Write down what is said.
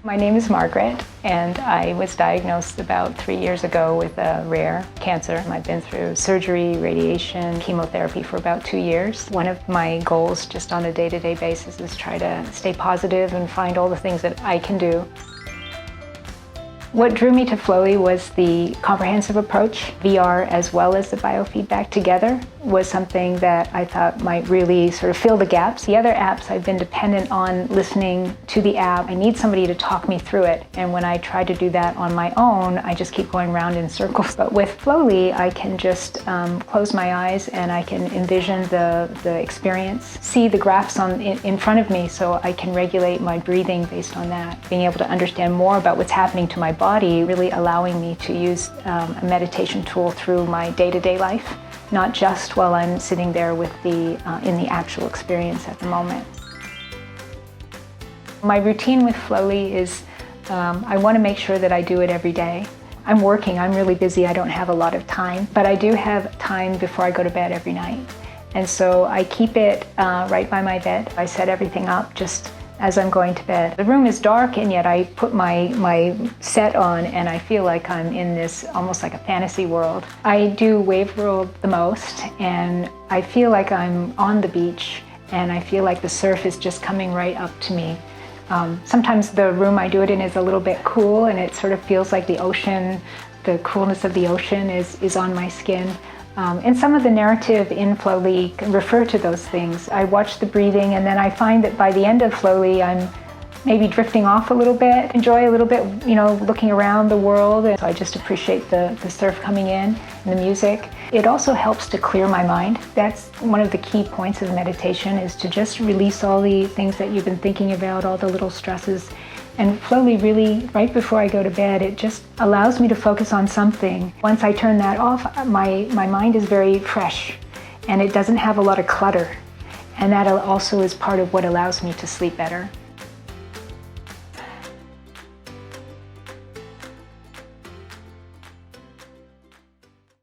My name is Margaret, and I was diagnosed about 3 years ago with a rare cancer. I've been through surgery, radiation, chemotherapy for about 2 years. One of my goals just on a day-to-day basis is try to stay positive and find all the things that I can do. What drew me to Flowly was the comprehensive approach. VR as well as the biofeedback together was something that I thought might really sort of fill the gaps. The other apps, I've been dependent on listening to the app. I need somebody to talk me through it, and when I try to do that on my own, I just keep going round in circles. But with Flowly, I can just close my eyes and I can envision the experience, see the graphs in front of me so I can regulate my breathing based on that. Being able to understand more about what's happening to my body, really allowing me to use a meditation tool through my day-to-day life, not just while I'm sitting there with in the actual experience at the moment. My routine with Flowly is I want to make sure that I do it every day. I'm working, I'm really busy, I don't have a lot of time, but I do have time before I go to bed every night. And so I keep it right by my bed. I set everything up just as I'm going to bed. The room is dark, and yet I put my set on and I feel like I'm in this almost like a fantasy world. I do wave world the most, and I feel like I'm on the beach and I feel like the surf is just coming right up to me. Sometimes the room I do it in is a little bit cool, and it sort of feels like the ocean, the coolness of the ocean is on my skin. And some of the narrative in Flowly can refer to those things. I watch the breathing, and then I find that by the end of Flowly, I'm maybe drifting off a little bit, enjoy a little bit, looking around the world. And so I just appreciate the surf coming in and the music. It also helps to clear my mind. That's one of the key points of meditation, is to just release all the things that you've been thinking about, all the little stresses. And Flowly really, right before I go to bed, it just allows me to focus on something. Once I turn that off, my mind is very fresh, and it doesn't have a lot of clutter. And that also is part of what allows me to sleep better.